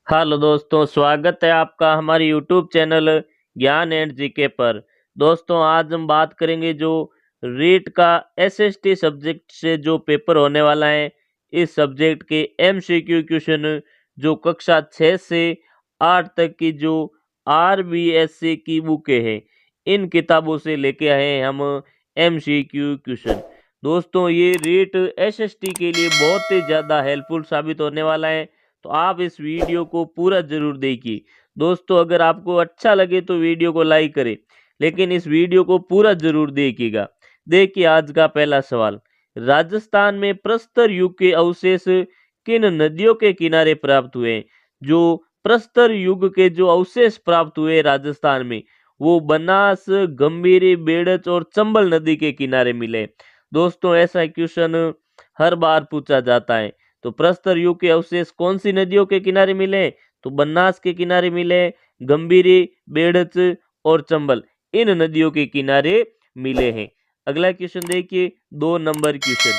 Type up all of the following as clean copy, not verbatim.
Hello दोस्तों, स्वागत है आपका हमारे यूट्यूब चैनल ज्ञान एंड जीके पर। दोस्तों, आज हम बात करेंगे जो रीट का एसएसटी सब्जेक्ट से जो पेपर होने वाला है। इस सब्जेक्ट के एमसीक्यू क्वेश्चन जो कक्षा 6 से 8 तक की जो आरबीएससी की बुकें हैं, इन किताबों से लेके आए हैं हम एमसीक्यू क्वेश्चन। दोस्तों, ये रीट एसएसटी के लिए बहुत ही ज़्यादा हेल्पफुल साबित होने वाला है, तो आप इस वीडियो को पूरा जरूर देखिए। दोस्तों, अगर आपको अच्छा लगे तो वीडियो को लाइक करें, लेकिन इस वीडियो को पूरा जरूर देखिएगा। देखिए, आज का पहला सवाल। राजस्थान में प्रस्तर युग के अवशेष किन नदियों के किनारे प्राप्त हुए? जो प्रस्तर युग के जो अवशेष प्राप्त हुए राजस्थान में, वो बनास, गंभीरी, बेड़च और चंबल नदी के किनारे मिले। दोस्तों, ऐसा क्वेश्चन हर बार पूछा जाता है। तो प्रस्तर युग के अवशेष कौन सी नदियों के किनारे मिले? तो बनास के किनारे मिले, गंभीरी, बेड़च और चंबल इन नदियों के किनारे मिले हैं। अगला क्वेश्चन देखिए, 2 नंबर क्वेश्चन।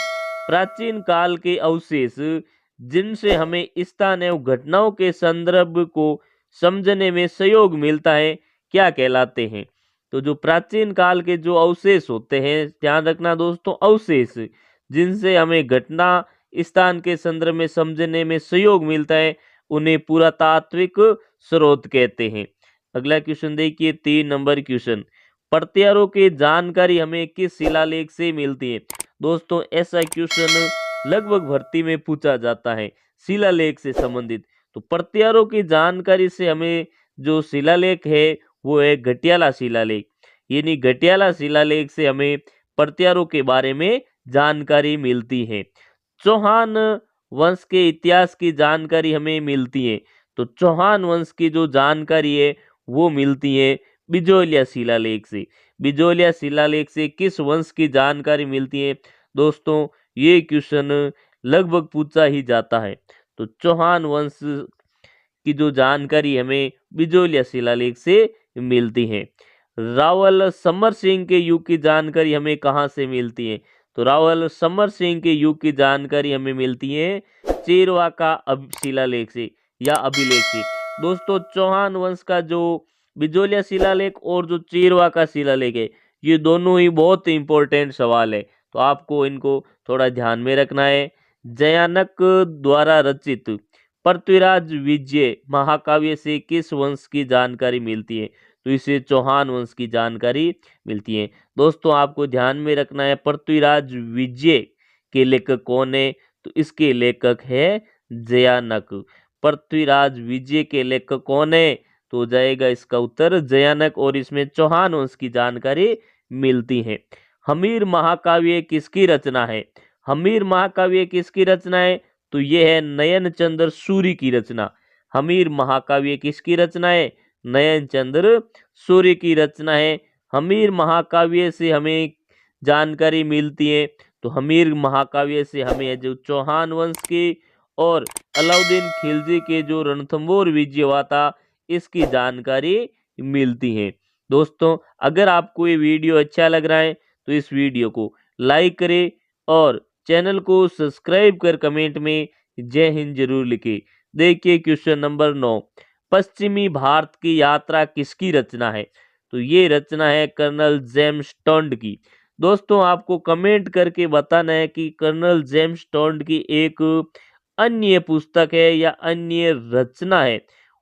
प्राचीन काल के अवशेष जिनसे हमें स्थान एवं घटनाओं के संदर्भ को समझने में सहयोग मिलता है, क्या कहलाते हैं? तो जो प्राचीन काल के जो अवशेष होते हैं, ध्यान रखना दोस्तों, अवशेष जिनसे हमें घटना स्थान के संदर्भ में समझने में सहयोग मिलता है, उन्हें पुरातात्विक स्रोत कहते हैं। अगला क्वेश्चन देखिए, 3 नंबर क्वेश्चन। प्रत्यारों की जानकारी हमें किस शिलालेख से मिलती है? दोस्तों, ऐसा क्वेश्चन लगभग भर्ती में पूछा जाता है, शिलालेख से संबंधित। तो प्रत्यारों की जानकारी से हमें जो शिलालेख है वो है घटियाला शिलालेख। यानी घटियाला शिलालेख से हमें प्रत्यारों के बारे में जानकारी मिलती है। चौहान वंश के इतिहास की जानकारी हमें मिलती है। तो चौहान वंश की जो जानकारी है वो मिलती है बिजोलिया शिलालेख से। बिजोलिया शिलालेख से किस वंश की जानकारी मिलती है? दोस्तों, ये क्वेश्चन लगभग पूछा ही जाता है। तो चौहान वंश की जो जानकारी हमें बिजोलिया शिलालेख से मिलती है। रावल समर सिंह के युग की जानकारी हमें कहाँ से मिलती है? तो रावल समर सिंह के युग की जानकारी हमें मिलती है चेरवा का शिलालेख से या अभिलेख से। दोस्तों, चौहान वंश का जो बिजोलिया शिलालेख और जो चेरवा का शिलालेख है, ये दोनों ही बहुत इंपॉर्टेंट सवाल है, तो आपको इनको थोड़ा ध्यान में रखना है। जयानक द्वारा रचित पृथ्वीराज विजय महाकाव्य से किस वंश की जानकारी मिलती है? तो इसे चौहान वंश की जानकारी मिलती है। दोस्तों, आपको ध्यान में रखना है, पृथ्वीराज विजय के लेखक कौन है? तो इसके लेखक है जयानक। पृथ्वीराज विजय के लेखक कौन है? तो हो जाएगा इसका उत्तर जयानक, और इसमें चौहान वंश की जानकारी मिलती है। हमीर महाकाव्य किसकी रचना है? हमीर महाकाव्य किसकी रचना है? तो यह है नयन चंद्र सूर्य की रचना। हमीर महाकाव्य किसकी रचना है? नयन चंद्र सूर्य की रचना है। हमीर महाकाव्य से हमें जानकारी मिलती है। तो हमीर महाकाव्य से हमें जो चौहान वंश के और अलाउद्दीन खिलजी के जो रणथंबोर विजय हुआ था, इसकी जानकारी मिलती है। दोस्तों, अगर आपको ये वीडियो अच्छा लग रहा है तो इस वीडियो को लाइक करें और चैनल को सब्सक्राइब कर कमेंट में जय हिंद जरूर लिखें। देखिए, क्वेश्चन नंबर 9। पश्चिमी भारत की यात्रा किसकी रचना है? तो ये रचना है कर्नल जेम्स टोंड की। दोस्तों, आपको कमेंट करके बताना है कि कर्नल जेम्स टोंड की एक अन्य पुस्तक है या अन्य रचना है,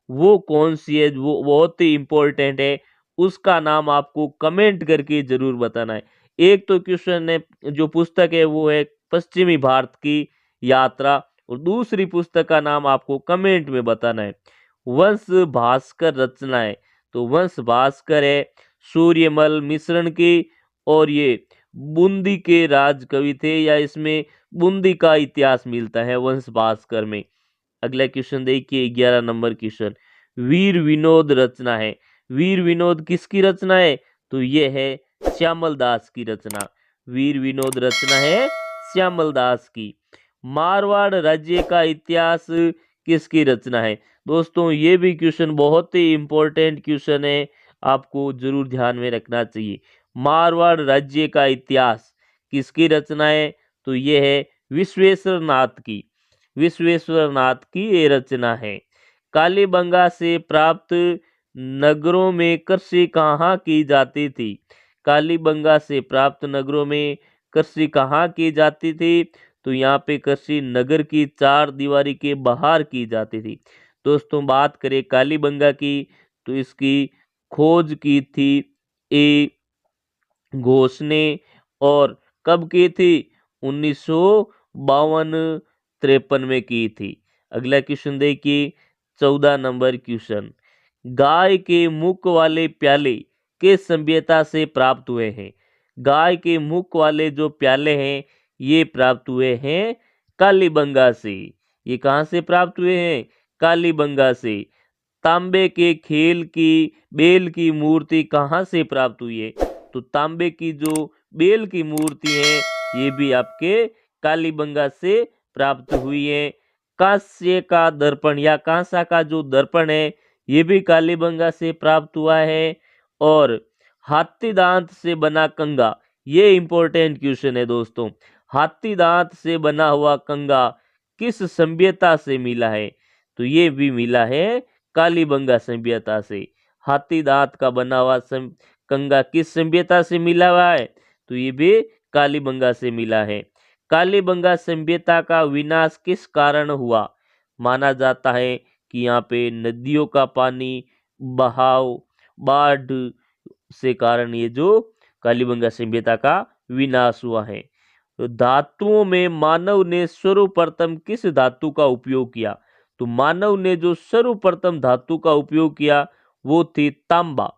वो कौन सी है, वो बहुत ही इंपॉर्टेंट है। उसका नाम आपको कमेंट करके जरूर बताना है। एक तो क्वेश्चन है, जो पुस्तक है वो है पश्चिमी भारत की यात्रा, और दूसरी पुस्तक का नाम आपको कमेंट में बताना है। वंश भास्कर रचना है, तो वंश भास्कर है सूर्यमल मिश्रण की, और ये बूंदी के राज कवि थे, या इसमें बूंदी का इतिहास मिलता है वंश भास्कर में। अगला क्वेश्चन देखिए, 11 नंबर क्वेश्चन। वीर विनोद रचना है। वीर विनोद किसकी रचना है? तो ये है श्यामल दास की रचना। वीर विनोद रचना है श्यामल दास की। मारवाड़ राज्य का इतिहास किसकी रचना है? दोस्तों, ये भी क्वेश्चन बहुत ही इंपॉर्टेंट क्वेश्चन है, आपको जरूर ध्यान में रखना चाहिए। मारवाड़ राज्य का इतिहास किसकी रचना है? तो ये है विश्वेश्वर नाथ की। विश्वेश्वर नाथ की ये रचना है। कालीबंगा से प्राप्त नगरों में कृषि कहाँ की जाती थी? कालीबंगा से प्राप्त नगरों में कृषि कहाँ की जाती थी? तो यहाँ पे कृषि नगर की चार दीवारी के बाहर की जाती थी। दोस्तों बात करें कालीबंगा की, तो इसकी खोज की थी ए घोष ने, और कब की थी? 1952-53 में की थी। अगला क्वेश्चन देखिए, 14 नंबर क्वेश्चन, गाय के मुख वाले प्याले किस सभ्यता से प्राप्त हुए हैं? गाय के मुख वाले जो प्याले हैं ये प्राप्त हुए हैं कालीबंगा से। ये कहाँ से प्राप्त हुए हैं? कालीबंगा से। तांबे के खेल की बेल की मूर्ति कहाँ से प्राप्त हुई है? तो तांबे की जो बेल की मूर्ति है ये भी आपके कालीबंगा से प्राप्त हुई है। कांस्य का दर्पण या कांसा का जो दर्पण है ये भी कालीबंगा से प्राप्त हुआ है। और हाथी दांत से बना कंगा, ये इंपॉर्टेंट क्वेश्चन है दोस्तों। हाथी दांत से बना हुआ कंगा किस सभ्यता से मिला है? तो ये भी मिला है कालीबंगा सभ्यता से। हाथी दांत का बना हुआ कंगा किस सभ्यता से मिला हुआ है? तो ये भी कालीबंगा से मिला है। कालीबंगा सभ्यता का विनाश किस कारण हुआ? माना जाता है कि यहाँ पे नदियों का पानी बहाव, बाढ़ से कारण ये जो कालीबंगा सभ्यता का विनाश हुआ है। तो धातुओं में मानव ने सर्वप्रथम किस धातु का उपयोग किया? तो मानव ने जो सर्वप्रथम धातु का उपयोग किया वो थी तांबा।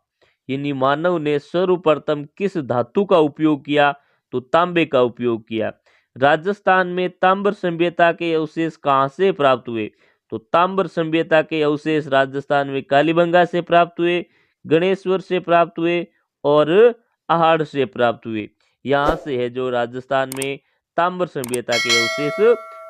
यानी मानव ने सर्वप्रथम किस धातु का उपयोग किया? तो तांबे का उपयोग किया। राजस्थान में ताम्र सभ्यता के अवशेष कहाँ से प्राप्त हुए? तो ताम्र सभ्यता के अवशेष राजस्थान में कालीबंगा से प्राप्त हुए, गणेश्वर से प्राप्त हुए और आहड़ से प्राप्त हुए। यहाँ से है जो राजस्थान में ताम्र सभ्यता के अवशेष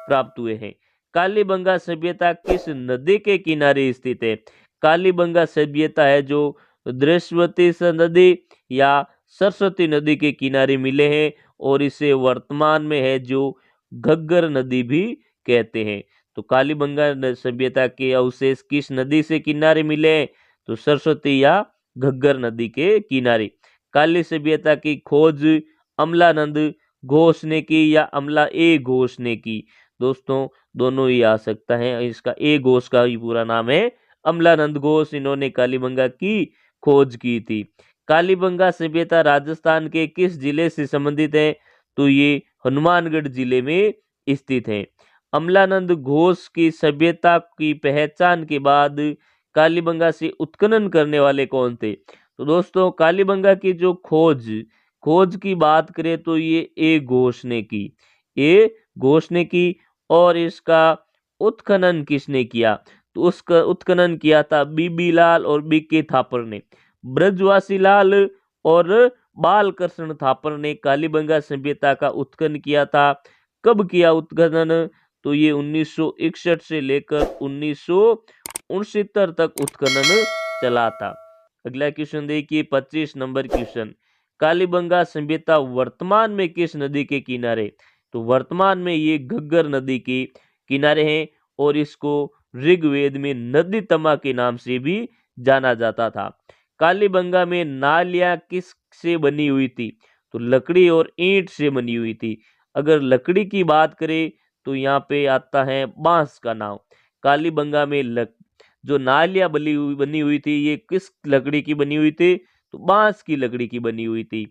प्राप्त हुए हैं। कालीबंगा सभ्यता किस नदी के किनारे स्थित है? कालीबंगा सभ्यता है जो दृश्यवती नदी या सरस्वती नदी के किनारे मिले हैं, और इसे वर्तमान में है जो घग्गर नदी भी कहते हैं। तो कालीबंगा सभ्यता के अवशेष किस नदी से किनारे मिले हैं? तो सरस्वती या घग्गर नदी के किनारे। काली सभ्यता की खोज अमलानंद घोष ने की या अमला ए घोष ने की? दोस्तों दोनों ही आ सकता है। इसका ए घोष का ही पूरा नाम है अमलानंद घोष। इन्होंने कालीबंगा की खोज की थी। कालीबंगा सभ्यता राजस्थान के किस जिले से संबंधित है? तो ये हनुमानगढ़ जिले में स्थित है। अमलानंद घोष की सभ्यता की पहचान के बाद कालीबंगा से उत्खनन करने वाले कौन थे? तो दोस्तों कालीबंगा की जो खोज की बात करें तो ये ए घोष ने की। ए घोष ने की। और इसका उत्खनन किसने किया? तो उसका उत्खनन किया था बीबी लाल और बीके थापर ने। ब्रजवासी लाल और बालकृष्ण थापर ने कालीबंगा सभ्यता का उत्खनन किया था। कब किया उत्खनन? तो ये 1961 से लेकर 1969 तक उत्खनन चला था। अगला क्वेश्चन देखिए, 25 नंबर क्वेश्चन, कालीबंगा सभ्यता वर्तमान में किस नदी के किनारे? तो वर्तमान में ये घग्गर नदी के किनारे हैं, और इसको ऋग्वेद में नदी तमा के नाम से भी जाना जाता था। कालीबंगा में नालियां किस से बनी हुई थी? तो लकड़ी और ईंट से बनी हुई थी। अगर लकड़ी की बात करें तो यहाँ पे आता है बांस का नाम। कालीबंगा में जो नालियां बनी हुई थी ये किस लकड़ी की बनी हुई थी? तो बांस की लकड़ी की बनी हुई थी।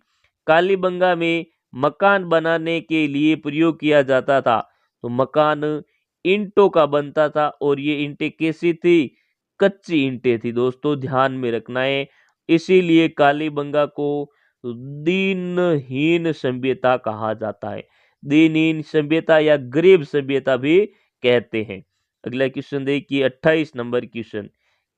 कालीबंगा में मकान बनाने के लिए प्रयोग किया जाता था। तो मकान ईंटों का बनता था, और ये ईंटें कैसी थी? कच्ची ईंटें थी दोस्तों, ध्यान में रखना है। इसीलिए कालीबंगा को दीनहीन सभ्यता कहा जाता है। दीनहीन सभ्यता या गरीब सभ्यता भी कहते हैं। अगला क्वेश्चन देखिए, 28 नंबर क्वेश्चन,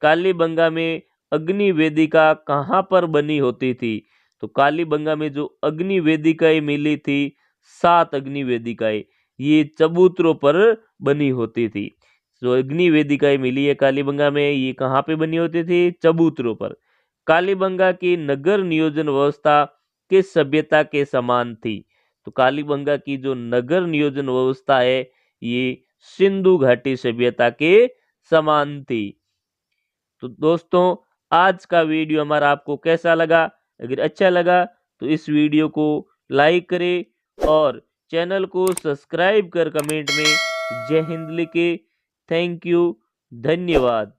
कालीबंगा में अग्नि वेदिका कहाँ पर बनी होती थी? तो कालीबंगा में जो अग्नि वेदिकाएं मिली थी, 7 अग्नि वेदिकाएं, ये चबूतरों पर बनी होती थी। जो अग्नि वेदिकाएं मिली है कालीबंगा में, ये कहाँ पे बनी होती थी? चबूतरों पर। कालीबंगा की नगर नियोजन व्यवस्था किस सभ्यता के समान थी? तो कालीबंगा की जो नगर नियोजन व्यवस्था है ये सिंधु घाटी सभ्यता के समान थी। तो दोस्तों आज का वीडियो हमारा आपको कैसा लगा? अगर अच्छा लगा तो इस वीडियो को लाइक करें और चैनल को सब्सक्राइब कर कमेंट में जय हिंद लिखे। थैंक यू, धन्यवाद।